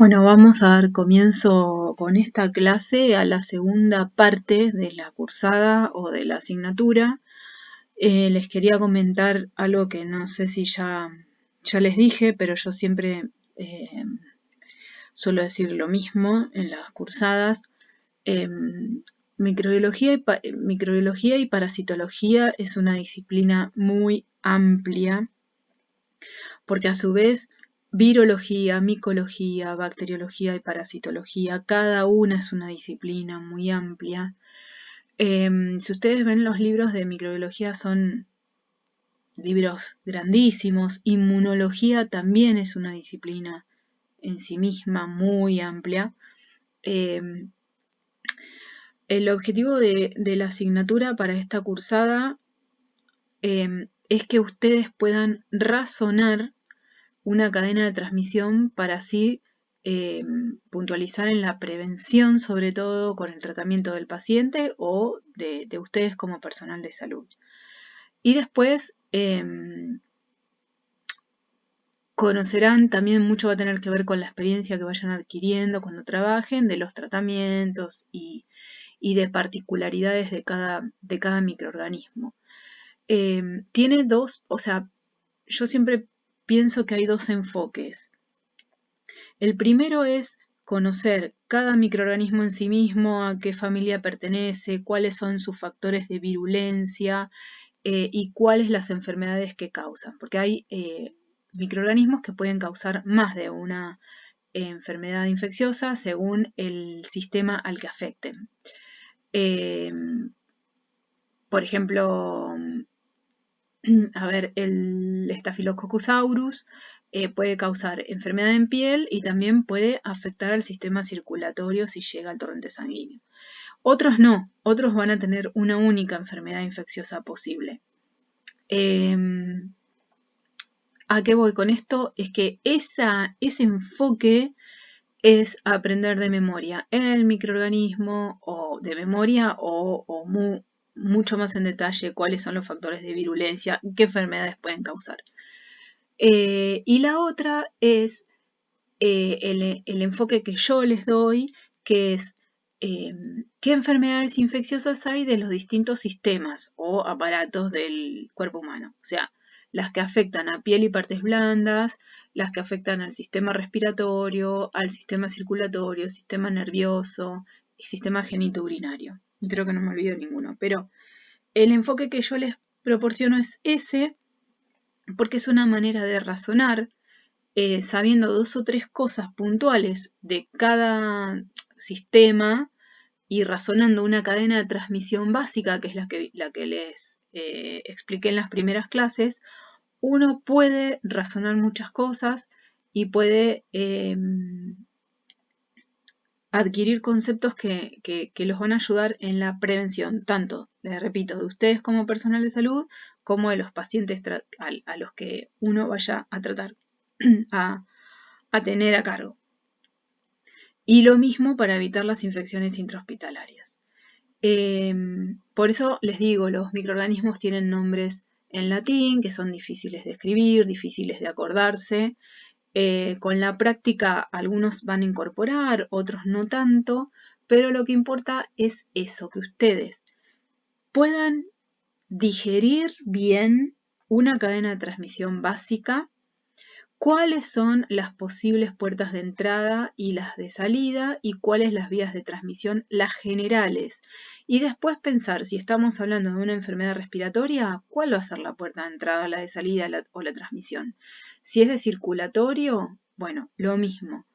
Bueno, vamos a dar comienzo con esta clase a la segunda parte de la cursada o de la asignatura. Les quería comentar algo que no sé si ya les dije, pero yo siempre suelo decir lo mismo en las cursadas. Microbiología y parasitología es una disciplina muy amplia, porque a su vez virología, micología, bacteriología y parasitología, cada una es una disciplina muy amplia. Si ustedes ven los libros de microbiología son libros grandísimos. Inmunología también es una disciplina en sí misma muy amplia. El objetivo de la asignatura para esta cursada es que ustedes puedan razonar una cadena de transmisión para así puntualizar en la prevención, sobre todo con el tratamiento del paciente o de ustedes como personal de salud. Y después conocerán, también mucho va a tener que ver con la experiencia que vayan adquiriendo cuando trabajen, de los tratamientos y de particularidades de cada microorganismo. Tiene dos, o sea, yo siempre pienso que hay dos enfoques. El primero es conocer cada microorganismo en sí mismo, a qué familia pertenece, cuáles son sus factores de virulencia y cuáles las enfermedades que causan, porque hay microorganismos que pueden causar más de una enfermedad infecciosa según el sistema al que afecten. Por ejemplo, el Staphylococcus aureus puede causar enfermedad en piel y también puede afectar al sistema circulatorio si llega al torrente sanguíneo. Otros no, otros van a tener una única enfermedad infecciosa posible. ¿A qué voy con esto? Es que ese enfoque es aprender de memoria el microorganismo o de memoria o mucho más en detalle cuáles son los factores de virulencia, qué enfermedades pueden causar. Y la otra es el enfoque que yo les doy, que es qué enfermedades infecciosas hay de los distintos sistemas o aparatos del cuerpo humano. O sea, las que afectan a piel y partes blandas, las que afectan al sistema respiratorio, al sistema circulatorio, sistema nervioso y sistema genitourinario. Y creo que no me olvido ninguno, pero el enfoque que yo les proporciono es ese, porque es una manera de razonar sabiendo dos o tres cosas puntuales de cada sistema y razonando una cadena de transmisión básica, que es la que les expliqué en las primeras clases, uno puede razonar muchas cosas y puede adquirir conceptos que los van a ayudar en la prevención, tanto, les repito, de ustedes como personal de salud, como de los pacientes a los que uno vaya a tratar, a tener a cargo. Y lo mismo para evitar las infecciones intrahospitalarias. Por eso les digo, los microorganismos tienen nombres en latín, que son difíciles de escribir, difíciles de acordarse. Con la práctica algunos van a incorporar, otros no tanto, pero lo que importa es eso, que ustedes puedan digerir bien una cadena de transmisión básica, cuáles son las posibles puertas de entrada y las de salida y cuáles las vías de transmisión, las generales. Y después pensar, si estamos hablando de una enfermedad respiratoria, ¿cuál va a ser la puerta de entrada, la de salida o la transmisión? Si es de circulatorio, bueno, lo mismo.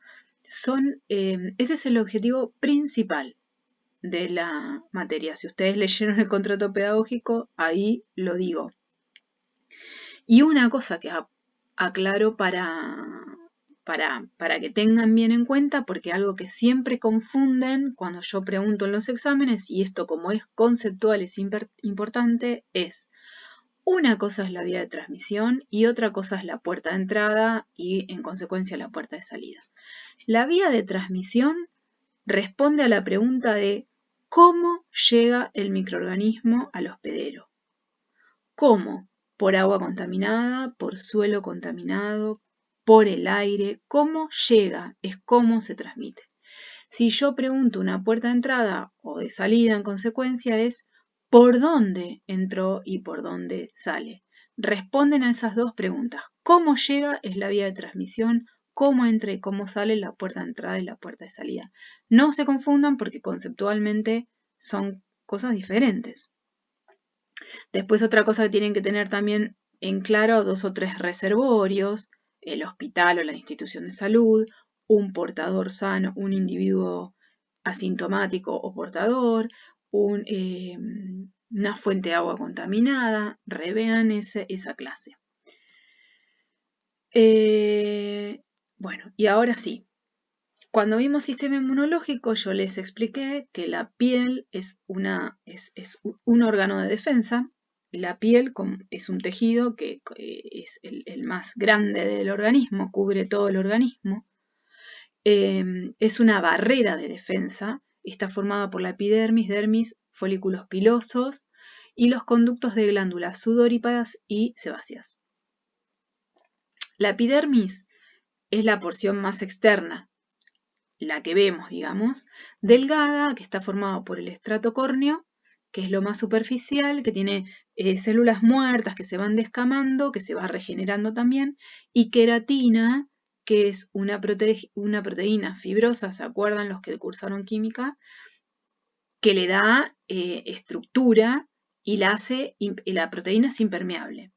Ese es el objetivo principal de la materia. Si ustedes leyeron el contrato pedagógico, ahí lo digo. Y una cosa que aclaro para que tengan bien en cuenta, porque algo que siempre confunden cuando yo pregunto en los exámenes, y esto como es conceptual es importante, es una cosa es la vía de transmisión y otra cosa es la puerta de entrada y en consecuencia la puerta de salida. La vía de transmisión responde a la pregunta de cómo llega el microorganismo al hospedero. ¿Cómo? Por agua contaminada, por suelo contaminado, por el aire. ¿Cómo llega? Es cómo se transmite. Si yo pregunto una puerta de entrada o de salida en consecuencia es ¿por dónde entró y por dónde sale? Responden a esas dos preguntas. ¿Cómo llega? Es la vía de transmisión. ¿Cómo entra y cómo sale la puerta de entrada y la puerta de salida? No se confundan porque conceptualmente son cosas diferentes. Después otra cosa que tienen que tener también en claro, 2 o 3 reservorios, el hospital o la institución de salud, un portador sano, un individuo asintomático o portador, una fuente de agua contaminada, revean esa clase. Bueno, y ahora sí. Cuando vimos sistema inmunológico, yo les expliqué que la piel es un órgano de defensa. La piel es un tejido que es el más grande del organismo, cubre todo el organismo. Es una barrera de defensa. Está formada por la epidermis, dermis, folículos pilosos y los conductos de glándulas sudoríparas y sebáceas. La epidermis es la porción más externa, la que vemos, digamos, delgada, que está formada por el estrato córneo, que es lo más superficial, que tiene células muertas que se van descamando, que se va regenerando también, y queratina, que es una proteína fibrosa, ¿se acuerdan los que cursaron química? Que le da estructura y la proteína es impermeable.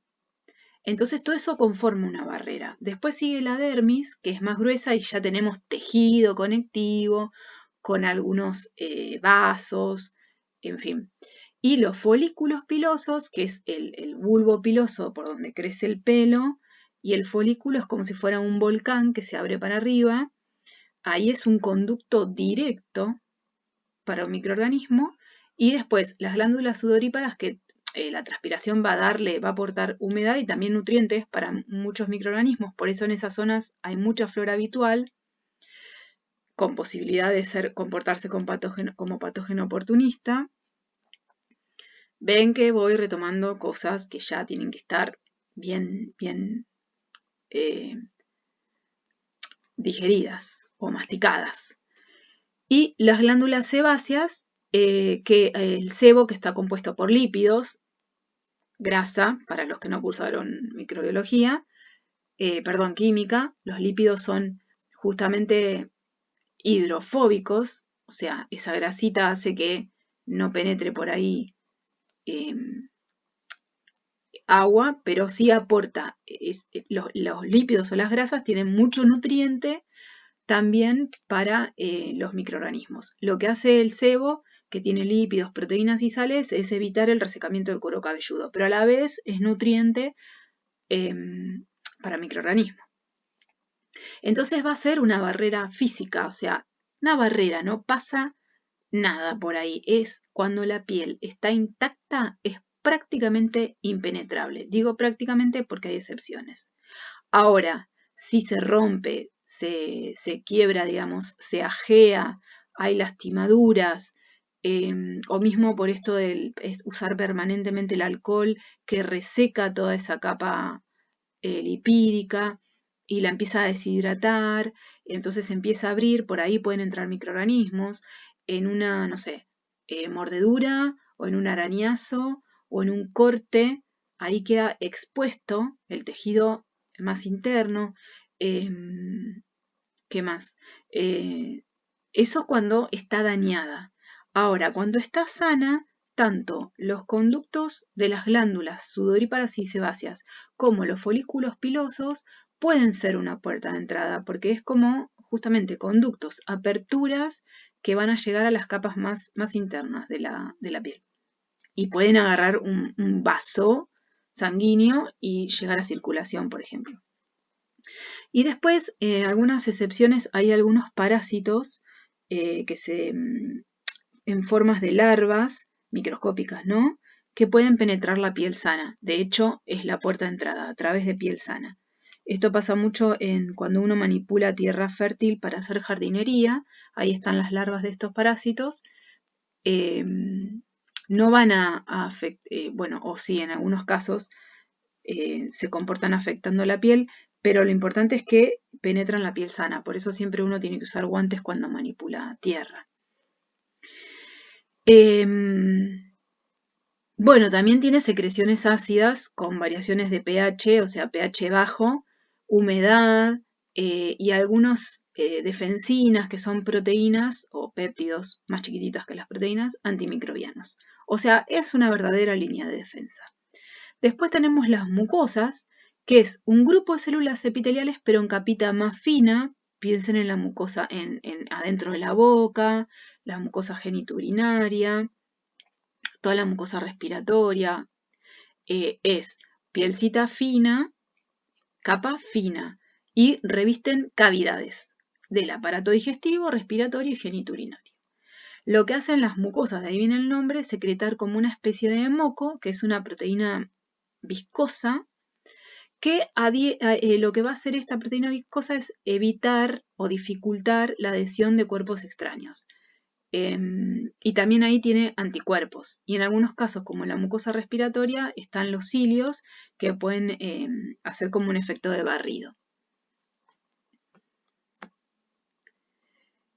Entonces todo eso conforma una barrera. Después sigue la dermis, que es más gruesa y ya tenemos tejido conectivo con algunos vasos, en fin. Y los folículos pilosos, que es el bulbo piloso por donde crece el pelo, y el folículo es como si fuera un volcán que se abre para arriba. Ahí es un conducto directo para un microorganismo. Y después las glándulas sudoríparas que la transpiración va a aportar humedad y también nutrientes para muchos microorganismos. Por eso en esas zonas hay mucha flora habitual, con posibilidad de comportarse como patógeno oportunista. Ven que voy retomando cosas que ya tienen que estar bien digeridas o masticadas. Y las glándulas sebáceas, que el sebo que está compuesto por lípidos, grasa, para los que no cursaron química, los lípidos son justamente hidrofóbicos, o sea, esa grasita hace que no penetre por ahí agua, pero sí aporta, los lípidos o las grasas tienen mucho nutriente también para los microorganismos. Lo que hace el sebo, que tiene lípidos, proteínas y sales, es evitar el resecamiento del cuero cabelludo, pero a la vez es nutriente para microorganismos. Entonces va a ser una barrera física, o sea, una barrera, no pasa nada por ahí. Es cuando la piel está intacta, es prácticamente impenetrable. Digo prácticamente porque hay excepciones. Ahora, si se rompe, se quiebra, digamos, se ajea, hay lastimaduras, o mismo por esto de usar permanentemente el alcohol que reseca toda esa capa lipídica y la empieza a deshidratar, entonces empieza a abrir, por ahí pueden entrar microorganismos en una, no sé, mordedura o en un arañazo o en un corte, ahí queda expuesto el tejido más interno. ¿Qué más? Eso cuando está dañada. Ahora, cuando está sana, tanto los conductos de las glándulas sudoríparas y sebáceas como los folículos pilosos pueden ser una puerta de entrada, porque es como justamente conductos, aperturas que van a llegar a las capas más internas de la piel. Y pueden agarrar un vaso sanguíneo y llegar a circulación, por ejemplo. Y después, algunas excepciones, hay algunos parásitos en formas de larvas microscópicas, ¿no? Que pueden penetrar la piel sana. De hecho, es la puerta de entrada a través de piel sana. Esto pasa mucho cuando uno manipula tierra fértil para hacer jardinería. Ahí están las larvas de estos parásitos. No van a afectar, bueno, o sí, en algunos casos se comportan afectando la piel, pero lo importante es que penetran la piel sana, por eso siempre uno tiene que usar guantes cuando manipula tierra. Bueno, también tiene secreciones ácidas con variaciones de pH, o sea, pH bajo, humedad y algunos defensinas, que son proteínas o péptidos más chiquititas que las proteínas, antimicrobianos. O sea, es una verdadera línea de defensa. Después tenemos las mucosas, que es un grupo de células epiteliales, pero en capita más fina. Piensen en la mucosa adentro de la boca, la mucosa genitourinaria, toda la mucosa respiratoria. Es pielcita fina, capa fina, y revisten cavidades del aparato digestivo, respiratorio y genitourinario. Lo que hacen las mucosas, de ahí viene el nombre, es secretar como una especie de moco, que es una proteína viscosa, que lo que va a hacer esta proteína viscosa es evitar o dificultar la adhesión de cuerpos extraños. Y también ahí tiene anticuerpos. Y en algunos casos, como en la mucosa respiratoria, están los cilios que pueden hacer como un efecto de barrido.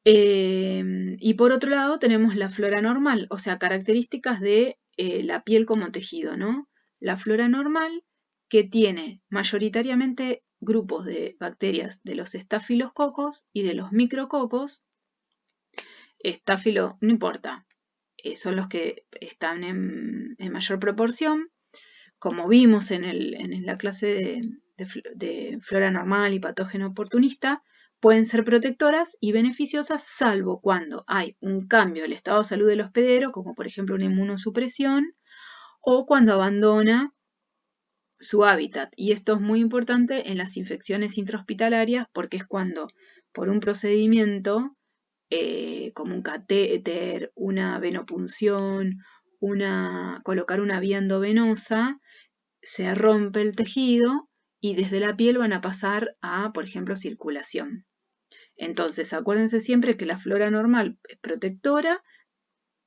Y por otro lado tenemos la flora normal, o sea, características de la piel como tejido, ¿no? La flora normal, que tiene mayoritariamente grupos de bacterias de los estafilococos y de los micrococos. Estáfilo, no importa, son los que están en mayor proporción. Como vimos en la clase de flora normal y patógeno oportunista, pueden ser protectoras y beneficiosas salvo cuando hay un cambio del estado de salud del hospedero, como por ejemplo una inmunosupresión, o cuando abandona su hábitat. Y esto es muy importante en las infecciones intrahospitalarias porque es cuando por un procedimiento como un catéter, una venopunción, colocar una vía endovenosa, se rompe el tejido y desde la piel van a pasar a, por ejemplo, circulación. Entonces, acuérdense siempre que la flora normal es protectora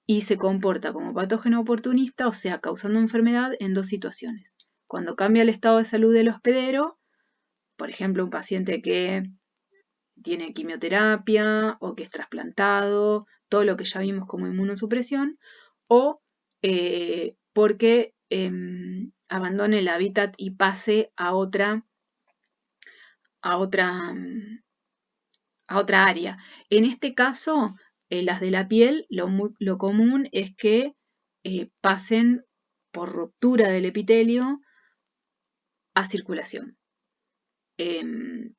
y se comporta como patógeno oportunista, o sea, causando enfermedad en dos situaciones. Cuando cambia el estado de salud del hospedero, por ejemplo, un paciente que tiene quimioterapia o que es trasplantado, todo lo que ya vimos como inmunosupresión, o porque abandone el hábitat y pase a otra área. En este caso, las de la piel, lo común es que pasen por ruptura del epitelio a circulación.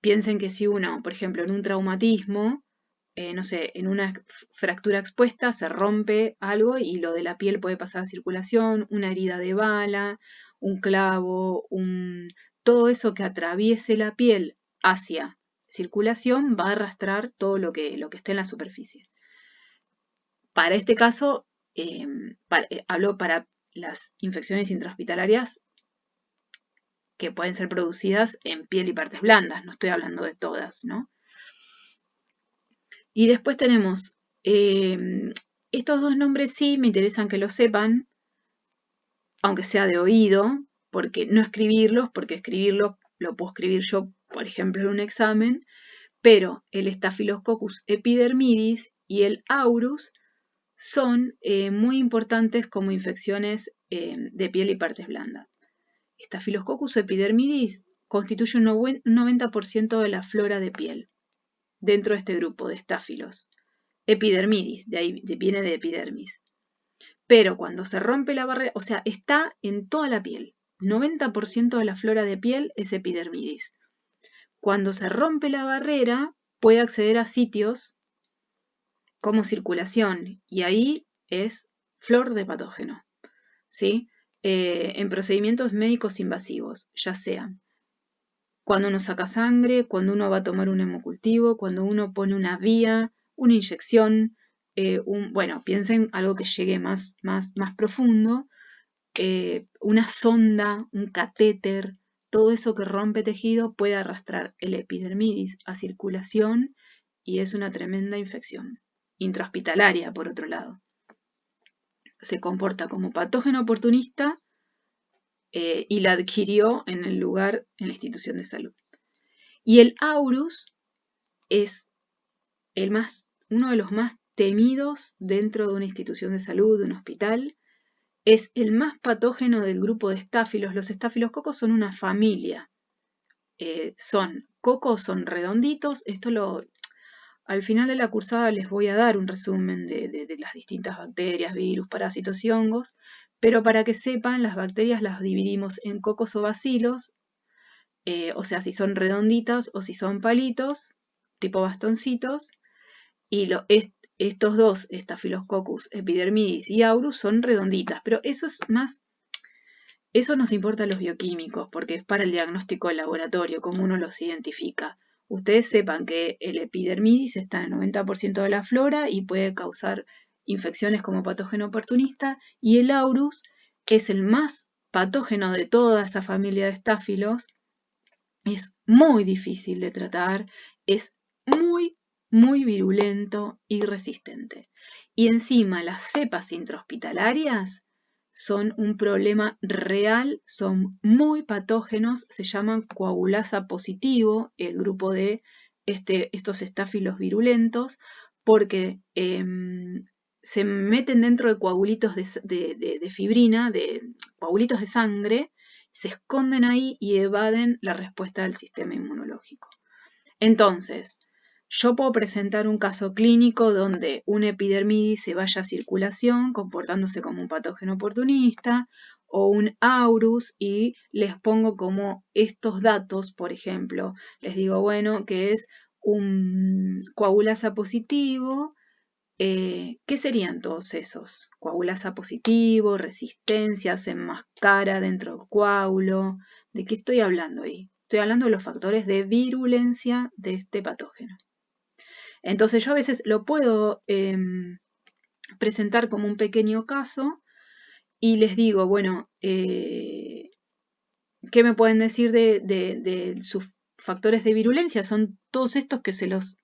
Piensen que si uno, por ejemplo, en un traumatismo, no sé, en una fractura expuesta se rompe algo y lo de la piel puede pasar a circulación, una herida de bala, un clavo, todo eso que atraviese la piel hacia circulación va a arrastrar todo lo que esté en la superficie. Para este caso, hablo para las infecciones intrahospitalarias que pueden ser producidas en piel y partes blandas, no estoy hablando de todas, ¿no? Y después tenemos, estos dos nombres sí me interesan que lo sepan, aunque sea de oído, porque no escribirlos, porque escribirlo lo puedo escribir yo, por ejemplo, en un examen, pero el Staphylococcus epidermidis y el Aurus son muy importantes como infecciones de piel y partes blandas. Staphylococcus epidermidis constituye un 90% de la flora de piel dentro de este grupo de estáfilos. Epidermidis, de ahí viene de epidermis. Pero cuando se rompe la barrera, o sea, está en toda la piel. 90% de la flora de piel es epidermidis. Cuando se rompe la barrera, puede acceder a sitios como circulación y ahí es flor de patógeno, ¿sí? En procedimientos médicos invasivos, ya sean cuando uno saca sangre, cuando uno va a tomar un hemocultivo, cuando uno pone una vía, una inyección, bueno, piensen algo que llegue más profundo, una sonda, un catéter, todo eso que rompe tejido puede arrastrar el epidermidis a circulación y es una tremenda infección. Intrahospitalaria, por otro lado. Se comporta como patógeno oportunista y la adquirió en el lugar, en la institución de salud. Y el Aurus es uno de los más temidos dentro de una institución de salud, de un hospital. Es el más patógeno del grupo de estáfilos. Los estafilococos son una familia. Son cocos, son redonditos. Al final de la cursada les voy a dar un resumen de las distintas bacterias, virus, parásitos y hongos, pero para que sepan, las bacterias las dividimos en cocos o bacilos, o sea, si son redonditas o si son palitos, tipo bastoncitos, y estos dos, Staphylococcus epidermidis y aureus, son redonditas, pero eso nos importa a los bioquímicos, porque es para el diagnóstico del laboratorio, cómo uno los identifica. Ustedes sepan que el epidermidis está en el 90% de la flora y puede causar infecciones como patógeno oportunista, y el aureus es el más patógeno de toda esa familia de estáfilos. Es muy difícil de tratar, es muy, muy virulento y resistente. Y encima las cepas intrahospitalarias son un problema real, son muy patógenos, se llaman coagulasa positivo, el grupo de estos estáfilos virulentos, porque se meten dentro de coagulitos de fibrina, de coagulitos de sangre, se esconden ahí y evaden la respuesta del sistema inmunológico. Entonces, yo puedo presentar un caso clínico donde un epidermidis se vaya a circulación comportándose como un patógeno oportunista o un aurus y les pongo como estos datos, por ejemplo, les digo, bueno, que es un coagulasa positivo. ¿Qué serían todos esos? Coagulasa positivo, resistencia, se enmascara dentro del coágulo. ¿De qué estoy hablando ahí? Estoy hablando de los factores de virulencia de este patógeno. Entonces yo a veces lo puedo presentar como un pequeño caso y les digo, bueno, ¿qué me pueden decir de sus factores de virulencia? Son todos estos que se los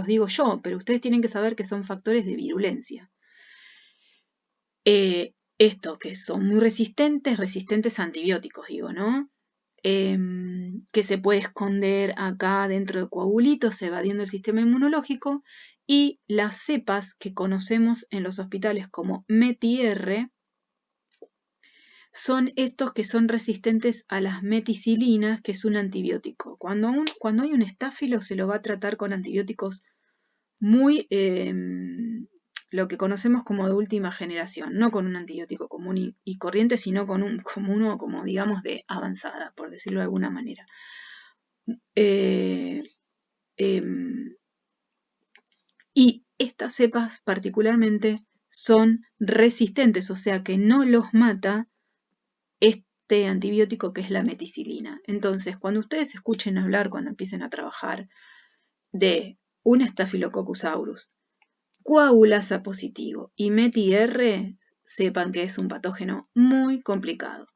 digo yo, pero ustedes tienen que saber que son factores de virulencia. Esto, que son muy resistentes a antibióticos, digo, ¿no? Que se puede esconder acá dentro de coagulitos, evadiendo el sistema inmunológico, y las cepas que conocemos en los hospitales como METI-R son estos que son resistentes a las meticilinas, que es un antibiótico. Cuando hay un estáfilo se lo va a tratar con antibióticos muy lo que conocemos como de última generación, no con un antibiótico común y corriente, sino con uno como digamos de avanzada, por decirlo de alguna manera. Y estas cepas particularmente son resistentes, o sea que no los mata este antibiótico que es la meticilina. Entonces, cuando ustedes escuchen hablar, cuando empiecen a trabajar de un Staphylococcus aureus, coagulasa positivo y METI-R, sepan que es un patógeno muy complicado.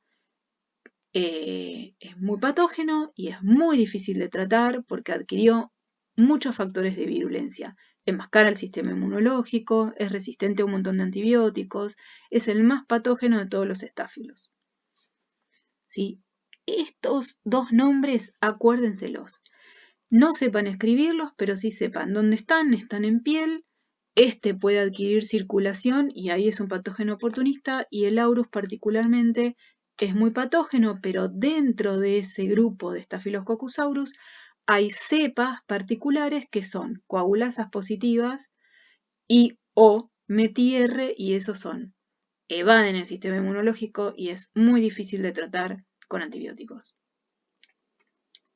Es muy patógeno y es muy difícil de tratar porque adquirió muchos factores de virulencia. Enmascara el sistema inmunológico, es resistente a un montón de antibióticos, es el más patógeno de todos los estáfilos. ¿Sí? Estos dos nombres, acuérdenselos. No sepan escribirlos, pero sí sepan dónde están en piel. Este puede adquirir circulación y ahí es un patógeno oportunista, y el aurus particularmente es muy patógeno, pero dentro de ese grupo de Staphylococcus aureus hay cepas particulares que son coagulasas positivas y o METI-R, y esos evaden el sistema inmunológico y es muy difícil de tratar con antibióticos.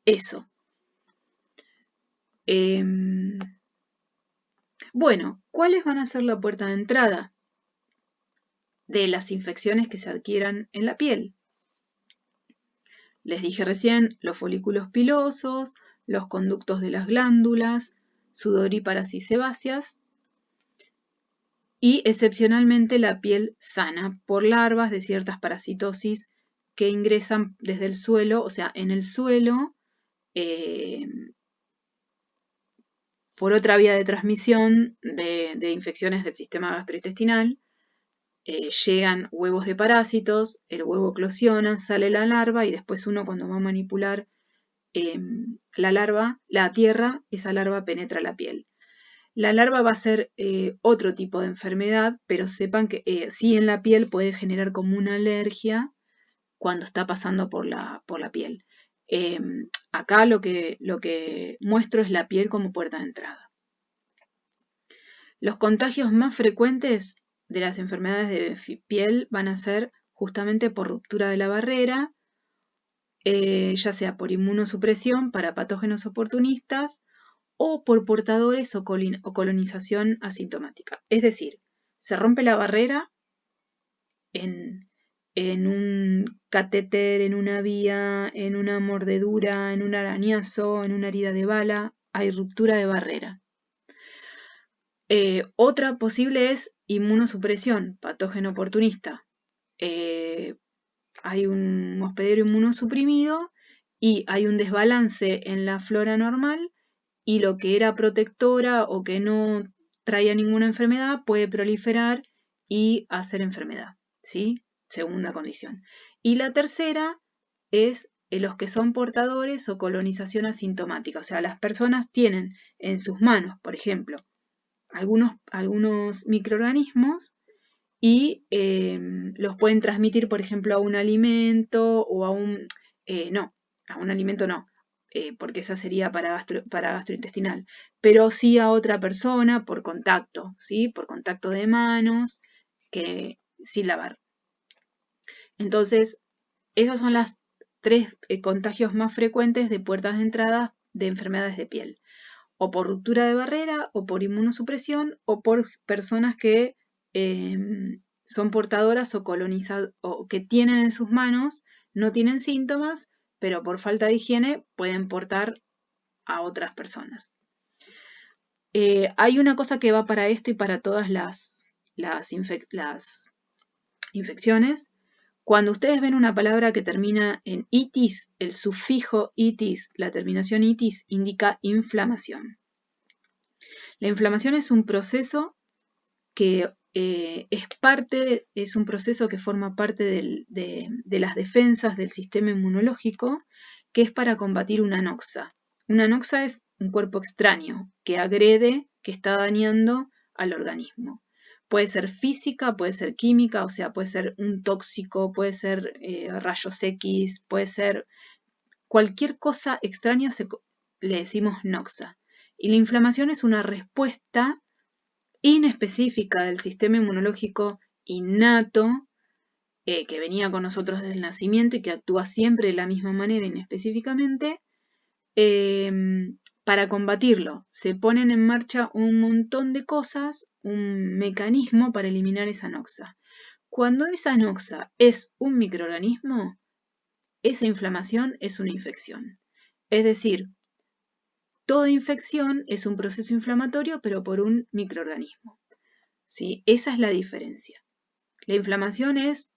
Eso. Bueno, ¿cuáles van a ser la puerta de entrada de las infecciones que se adquieran en la piel? Les dije recién los folículos pilosos, los conductos de las glándulas, sudoríparas y sebáceas, y excepcionalmente la piel sana por larvas de ciertas parasitosis que ingresan desde el suelo, o sea, en el suelo, por otra vía de transmisión de infecciones del sistema gastrointestinal. Llegan huevos de parásitos, el huevo eclosiona, sale la larva y después uno cuando va a manipular la tierra, esa larva penetra la piel. La larva va a ser otro tipo de enfermedad, pero sepan que sí en la piel puede generar como una alergia cuando está pasando por la piel. Acá lo que muestro es la piel como puerta de entrada. Los contagios más frecuentes de las enfermedades de piel van a ser justamente por ruptura de la barrera, ya sea por inmunosupresión para patógenos oportunistas o por portadores o colonización asintomática. Es decir, se rompe la barrera en un catéter, en una vía, en una mordedura, en un arañazo, en una herida de bala, hay ruptura de barrera. Otra posible es inmunosupresión, patógeno oportunista. Hay un hospedero inmunosuprimido y hay un desbalance en la flora normal y lo que era protectora o que no traía ninguna enfermedad puede proliferar y hacer enfermedad, ¿sí? Segunda condición. Y la tercera es los que son portadores o colonización asintomática. O sea, las personas tienen en sus manos, por ejemplo, algunos microorganismos y los pueden transmitir, por ejemplo, a un alimento o a un... no, a un alimento no, porque esa sería para gastrointestinal, pero sí a otra persona por contacto, ¿sí? Por contacto de manos, que sin lavar. Entonces, esas son las 3 contagios más frecuentes de puertas de entrada de enfermedades de piel. O por ruptura de barrera, o por inmunosupresión, o por personas que son portadoras o que tienen en sus manos, no tienen síntomas, pero por falta de higiene pueden portar a otras personas. Hay una cosa que va para esto y para todas las infecciones. Cuando ustedes ven una palabra que termina en itis, el sufijo itis, la terminación itis, indica inflamación. La inflamación es un proceso que es un proceso que forma parte de las defensas del sistema inmunológico, que es para combatir una noxa. Una noxa es un cuerpo extraño que agrede, que está dañando al organismo. Puede ser física, puede ser química, o sea, puede ser un tóxico, puede ser rayos X, puede ser cualquier cosa extraña, le decimos noxa. Y la inflamación es una respuesta inespecífica del sistema inmunológico innato que venía con nosotros desde el nacimiento y que actúa siempre de la misma manera inespecíficamente, para combatirlo. Se ponen en marcha un montón de cosas, un mecanismo para eliminar esa noxa. Cuando esa noxa es un microorganismo, esa inflamación es una infección. Es decir, toda infección es un proceso inflamatorio, pero por un microorganismo. ¿Sí? Esa es la diferencia. La inflamación es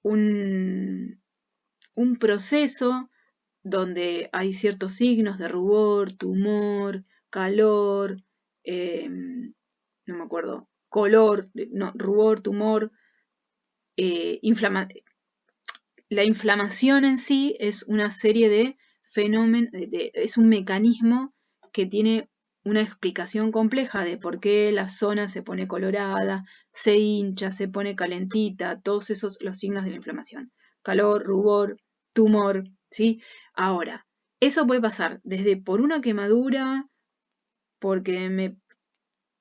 un proceso donde hay ciertos signos de rubor, tumor, calor, no me acuerdo, color, no, rubor, tumor, la inflamación en sí es una serie de fenómenos, es un mecanismo que tiene una explicación compleja de por qué la zona se pone colorada, se hincha, se pone calentita, todos esos los signos de la inflamación. Calor, rubor, tumor, ¿sí? Ahora, eso puede pasar desde por una quemadura, porque me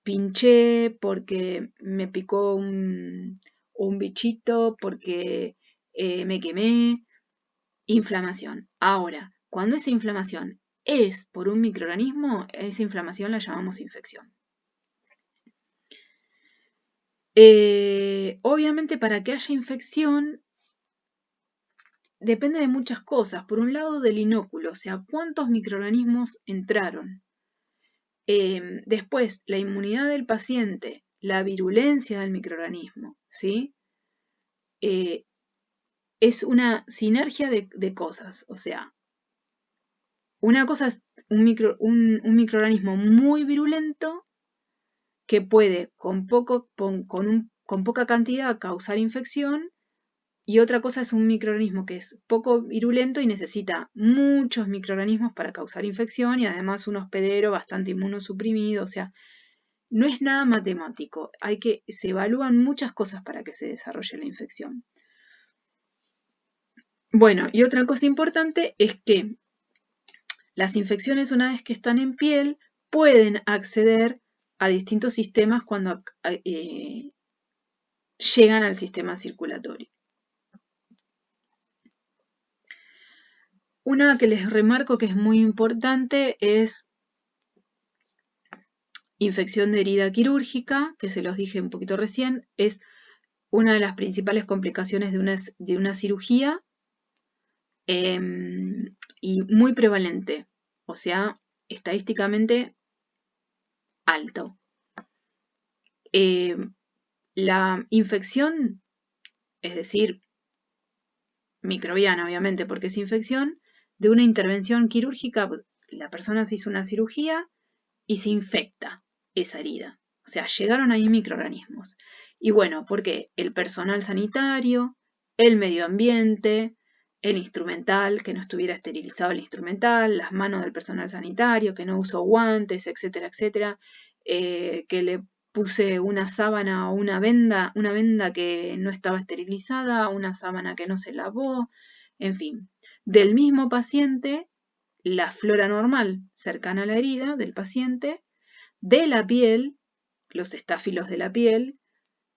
pinché, porque me picó un bichito, porque me quemé, inflamación. Ahora, cuando esa inflamación es por un microorganismo, esa inflamación la llamamos infección. Obviamente para que haya infección depende de muchas cosas. Por un lado del inóculo, o sea, cuántos microorganismos entraron. Después, la inmunidad del paciente, la virulencia del microorganismo, ¿sí? Es una sinergia de cosas, o sea, una cosa es un microorganismo muy virulento que puede con poca cantidad causar infección Y otra cosa es un microorganismo que es poco virulento y necesita muchos microorganismos para causar infección y además un hospedero bastante inmunosuprimido. O sea, no es nada matemático. Se evalúan muchas cosas para que se desarrolle la infección. Bueno, y otra cosa importante es que las infecciones, una vez que están en piel, pueden acceder a distintos sistemas cuando llegan al sistema circulatorio. Una que les remarco que es muy importante es infección de herida quirúrgica, que se los dije un poquito recién, es una de las principales complicaciones de una cirugía y muy prevalente, o sea, estadísticamente alto. La infección, es decir, microbiana obviamente porque es infección, de una intervención quirúrgica, pues, la persona se hizo una cirugía y se infecta esa herida. O sea, llegaron ahí microorganismos. Y bueno, porque el personal sanitario, el medio ambiente, el instrumental, que no estuviera esterilizado el instrumental, las manos del personal sanitario, que no usó guantes, etcétera, etcétera, que le puse una sábana o una venda que no estaba esterilizada, una sábana que no se lavó, en fin. Del mismo paciente, la flora normal cercana a la herida del paciente, de la piel, los estáfilos de la piel,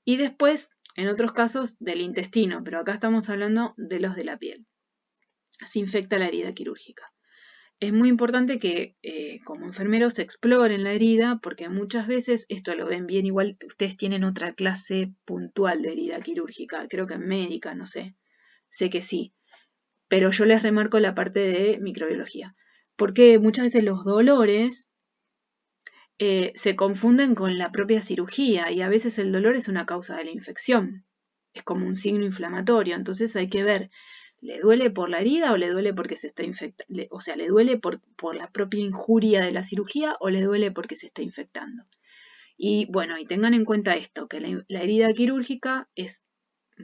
y después, en otros casos, del intestino, pero acá estamos hablando de los de la piel. Se infecta la herida quirúrgica. Es muy importante que como enfermeros exploren la herida, porque muchas veces, esto lo ven bien, igual ustedes tienen otra clase puntual de herida quirúrgica, creo que médica, no sé que sí, pero yo les remarco la parte de microbiología, porque muchas veces los dolores se confunden con la propia cirugía y a veces el dolor es una causa de la infección, es como un signo inflamatorio, entonces hay que ver, ¿le duele por la herida o le duele porque se está infectando? O sea, ¿le duele por la propia injuria de la cirugía o le duele porque se está infectando? Y bueno, y tengan en cuenta esto, que la herida quirúrgica es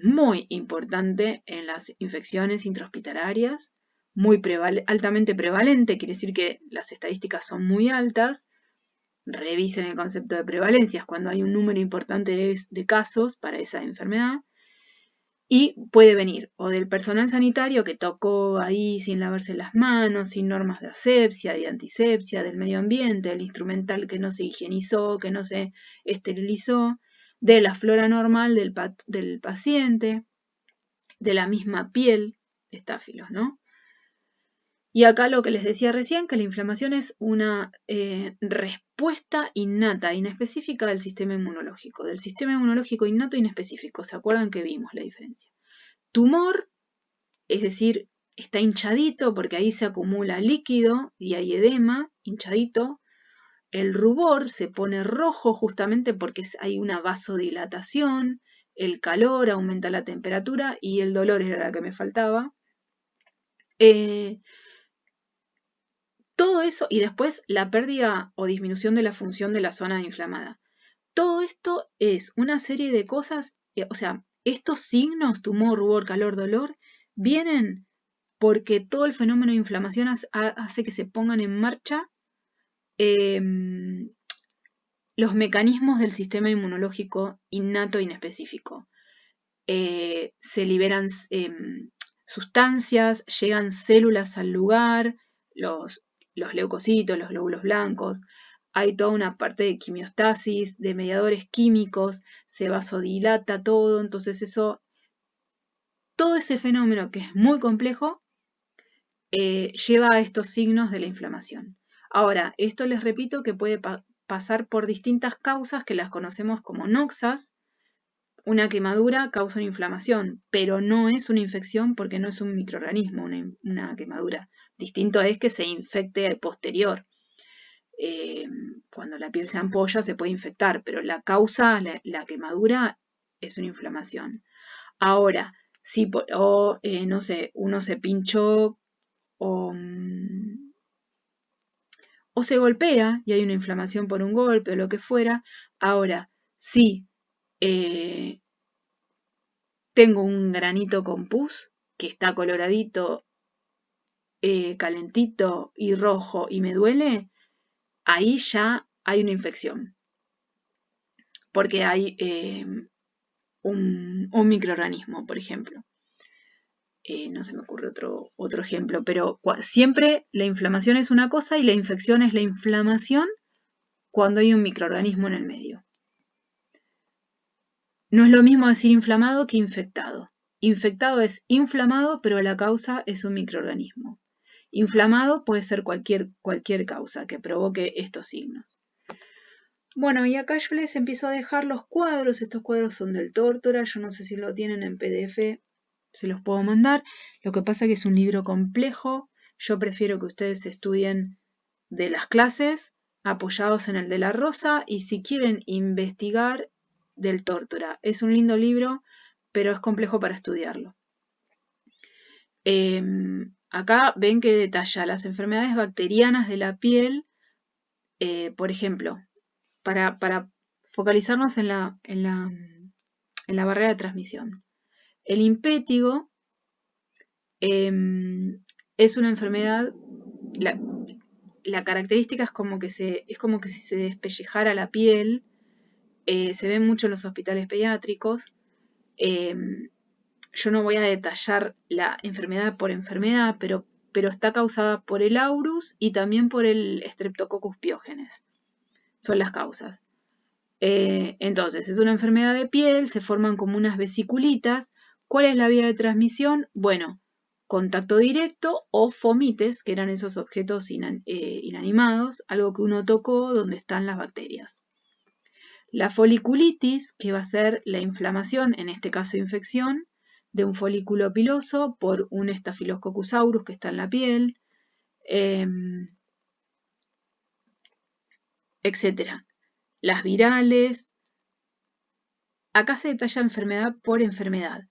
muy importante en las infecciones intrahospitalarias, altamente prevalente, quiere decir que las estadísticas son muy altas. Revisen el concepto de prevalencias cuando hay un número importante de casos para esa enfermedad. Y puede venir o del personal sanitario que tocó ahí sin lavarse las manos, sin normas de asepsia y antisepsia, del medio ambiente, del instrumental que no se higienizó, que no se esterilizó, de la flora normal del paciente, de la misma piel, estáfilos, ¿no? Y acá lo que les decía recién, que la inflamación es una respuesta innata, inespecífica del sistema inmunológico innato e inespecífico. ¿Se acuerdan que vimos la diferencia? Tumor, es decir, está hinchadito porque ahí se acumula líquido y hay edema, hinchadito. El rubor se pone rojo justamente porque hay una vasodilatación, el calor aumenta la temperatura y el dolor era la que me faltaba. Todo eso y después la pérdida o disminución de la función de la zona inflamada. Todo esto es una serie de cosas, o sea, estos signos, tumor, rubor, calor, dolor, vienen porque todo el fenómeno de inflamación hace que se pongan en marcha los mecanismos del sistema inmunológico innato e inespecífico. Se liberan sustancias, llegan células al lugar, los leucocitos, los glóbulos blancos, hay toda una parte de quimiostasis, de mediadores químicos, se vasodilata todo, entonces todo ese fenómeno que es muy complejo, lleva a estos signos de la inflamación. Ahora, esto les repito que puede pasar por distintas causas que las conocemos como noxas. Una quemadura causa una inflamación, pero no es una infección porque no es un microorganismo una quemadura. Distinto es que se infecte posterior. Cuando la piel se ampolla se puede infectar, pero la causa, la quemadura, es una inflamación. Ahora, si no sé, uno se pinchó o se golpea y hay una inflamación por un golpe o lo que fuera, ahora, sí, tengo un granito con pus que está coloradito, calentito y rojo y me duele, ahí ya hay una infección, porque hay un microorganismo, por ejemplo. No se me ocurre otro ejemplo, pero siempre la inflamación es una cosa y la infección es la inflamación cuando hay un microorganismo en el medio. No es lo mismo decir inflamado que infectado. Infectado es inflamado, pero la causa es un microorganismo. Inflamado puede ser cualquier causa que provoque estos signos. Bueno, y acá yo les empiezo a dejar los cuadros. Estos cuadros son del Tórtora. Yo no sé si lo tienen en PDF, se los puedo mandar. Lo que pasa es que es un libro complejo. Yo prefiero que ustedes estudien de las clases apoyados en el de la Rosa, y si quieren investigar, del Tórtora. Es un lindo libro, pero es complejo para estudiarlo. Acá ven que detalla las enfermedades bacterianas de la piel, por ejemplo, para focalizarnos en la barrera de transmisión. El impétigo es una enfermedad, la característica es como que si se despellejara la piel. Se ven mucho en los hospitales pediátricos. Yo no voy a detallar la enfermedad por enfermedad, pero está causada por el aurus y también por el Streptococcus pyogenes. Son las causas. Entonces, es una enfermedad de piel, se forman como unas vesiculitas. ¿Cuál es la vía de transmisión? Bueno, contacto directo o fomites, que eran esos objetos inanimados, algo que uno tocó donde están las bacterias. La foliculitis, que va a ser la inflamación, en este caso infección, de un folículo piloso por un Staphylococcus aureus que está en la piel, etc. Las virales. Acá se detalla enfermedad por enfermedad,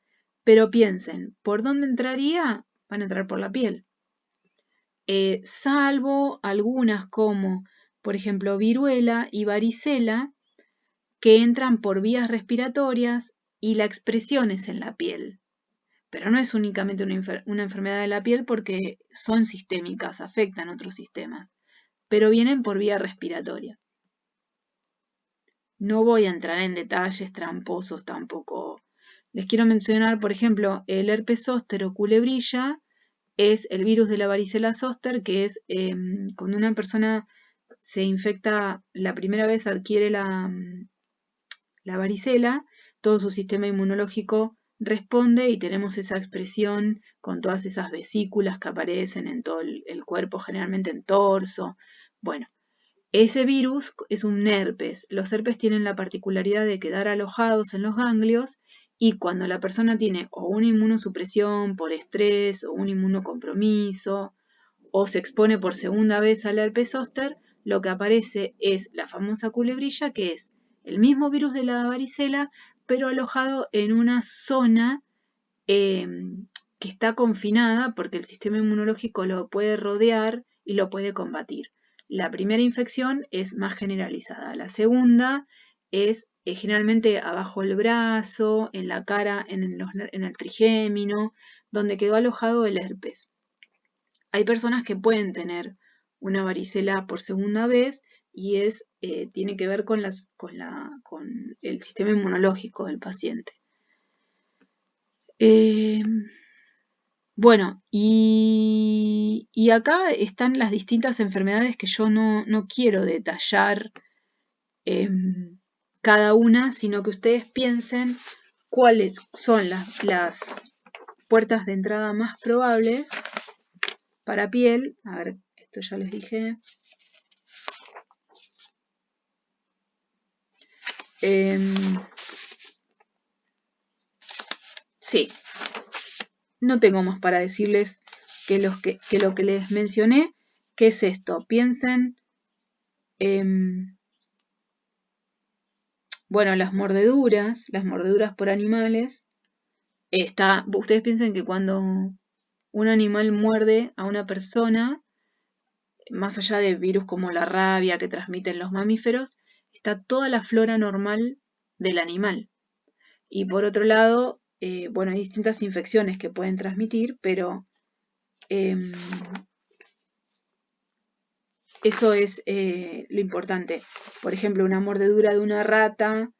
pero piensen, ¿por dónde entraría? Van a entrar por la piel. Salvo algunas como, por ejemplo, viruela y varicela, que entran por vías respiratorias y la expresión es en la piel. Pero no es únicamente una enfermedad de la piel porque son sistémicas, afectan otros sistemas, pero vienen por vía respiratoria. No voy a entrar en detalles tramposos tampoco. Les quiero mencionar, por ejemplo, el herpes zóster o culebrilla es el virus de la varicela zóster, que es cuando una persona se infecta, la primera vez adquiere la varicela, todo su sistema inmunológico responde y tenemos esa expresión con todas esas vesículas que aparecen en todo el cuerpo, generalmente en torso. Bueno, ese virus es un herpes. Los herpes tienen la particularidad de quedar alojados en los ganglios, y cuando la persona tiene o una inmunosupresión por estrés o un inmunocompromiso o se expone por segunda vez al herpes zóster, lo que aparece es la famosa culebrilla, que es el mismo virus de la varicela, pero alojado en una zona que está confinada porque el sistema inmunológico lo puede rodear y lo puede combatir. La primera infección es más generalizada. La segunda es generalmente abajo del brazo, en la cara, en el trigémino, donde quedó alojado el herpes. Hay personas que pueden tener una varicela por segunda vez y tiene que ver con el sistema inmunológico del paciente. Bueno, y acá están las distintas enfermedades que yo no quiero detallar cada una, sino que ustedes piensen cuáles son las puertas de entrada más probables para piel. A ver, esto ya les dije. Sí, no tengo más para decirles que lo que les mencioné. ¿Qué es esto? Piensen, bueno, las mordeduras por animales. Ustedes piensen que cuando un animal muerde a una persona, más allá de virus como la rabia que transmiten los mamíferos, está toda la flora normal del animal. Y por otro lado, bueno, hay distintas infecciones que pueden transmitir, pero eso es lo importante. Por ejemplo, una mordedura de una rata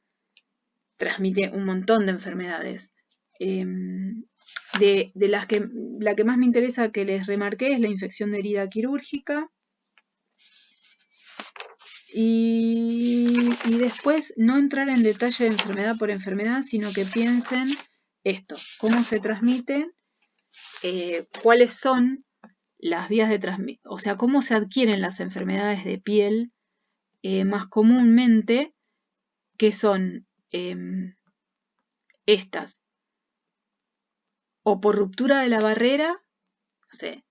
transmite un montón de enfermedades. De las que la que más me interesa que les remarqué es la infección de herida quirúrgica. Y después no entrar en detalle de enfermedad por enfermedad, sino que piensen esto, cómo se transmiten, cuáles son las vías de transmisión, o sea, cómo se adquieren las enfermedades de piel más comúnmente, que son estas, o por ruptura de la barrera, no sé,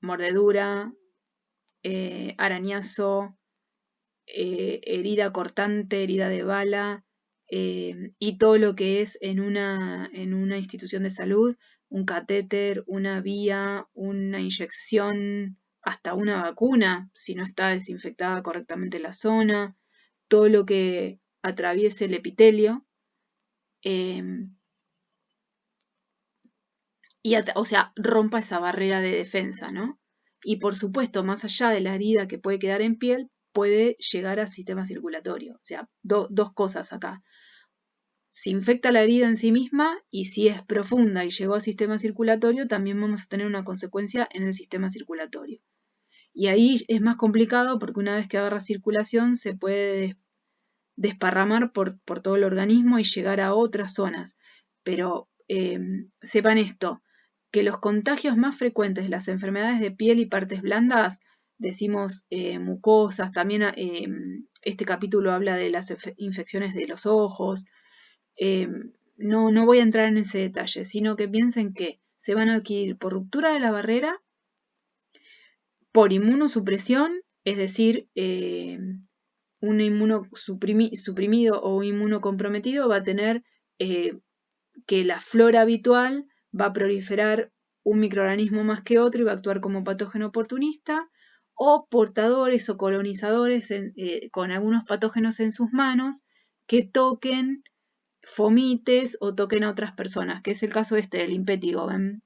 mordedura, arañazo, herida cortante, herida de bala, y todo lo que es en una institución de salud, un catéter, una vía, una inyección, hasta una vacuna, si no está desinfectada correctamente la zona, todo lo que atraviese el epitelio, o sea, rompa esa barrera de defensa, ¿no? Y por supuesto, más allá de la herida que puede quedar en piel, puede llegar al sistema circulatorio. O sea, dos cosas acá. Se infecta la herida en sí misma y si es profunda y llegó al sistema circulatorio, también vamos a tener una consecuencia en el sistema circulatorio. Y ahí es más complicado porque una vez que agarra circulación se puede desparramar por todo el organismo y llegar a otras zonas. Pero sepan esto, que los contagios más frecuentes de las enfermedades de piel y partes blandas, decimos mucosas, también este capítulo habla de las infecciones de los ojos, no voy a entrar en ese detalle, sino que piensen que se van a adquirir por ruptura de la barrera, por inmunosupresión, es decir, un inmunosuprimido o un inmunocomprometido va a tener que la flora habitual va a proliferar un microorganismo más que otro y va a actuar como patógeno oportunista, o portadores o colonizadores con algunos patógenos en sus manos que toquen fomites o toquen a otras personas, que es el caso del impétigo. ¿Ven?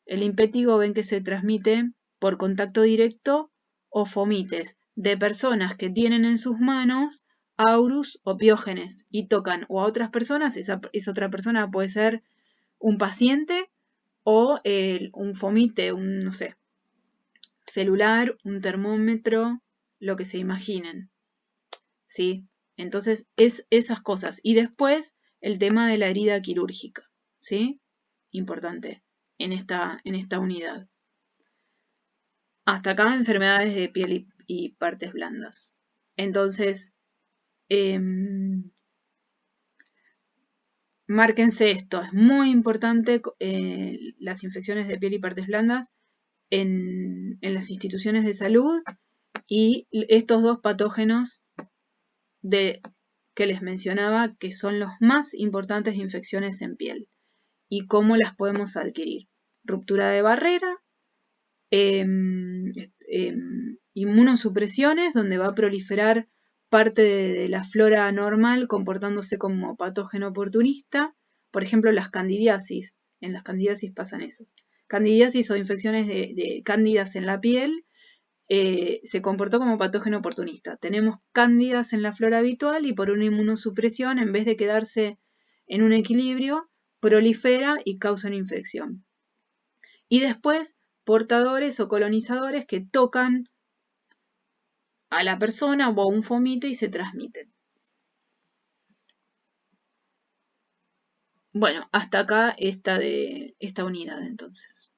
El impétigo ven que se transmite por contacto directo o fomites de personas que tienen en sus manos aurus o piógenes y tocan o a otras personas, esa otra persona puede ser un paciente o un fomite, un, no sé, celular, un termómetro, lo que se imaginen. ¿Sí? Entonces, es esas cosas. Y después, el tema de la herida quirúrgica. ¿Sí? Importante en esta unidad. Hasta acá, enfermedades de piel y partes blandas. Entonces, márquense esto. Es muy importante las infecciones de piel y partes blandas en las instituciones de salud y estos dos patógenos que les mencionaba, que son los más importantes de infecciones en piel y cómo las podemos adquirir. Ruptura de barrera, inmunosupresiones, donde va a proliferar parte de la flora normal comportándose como patógeno oportunista. Por ejemplo, las candidiasis. En las candidiasis pasan eso. Candidiasis o infecciones de cándidas en la piel se comportó como patógeno oportunista. Tenemos cándidas en la flora habitual y por una inmunosupresión, en vez de quedarse en un equilibrio, prolifera y causa una infección. Y después, portadores o colonizadores que tocan a la persona o a un fomite y se transmiten. Bueno, hasta acá esta unidad entonces.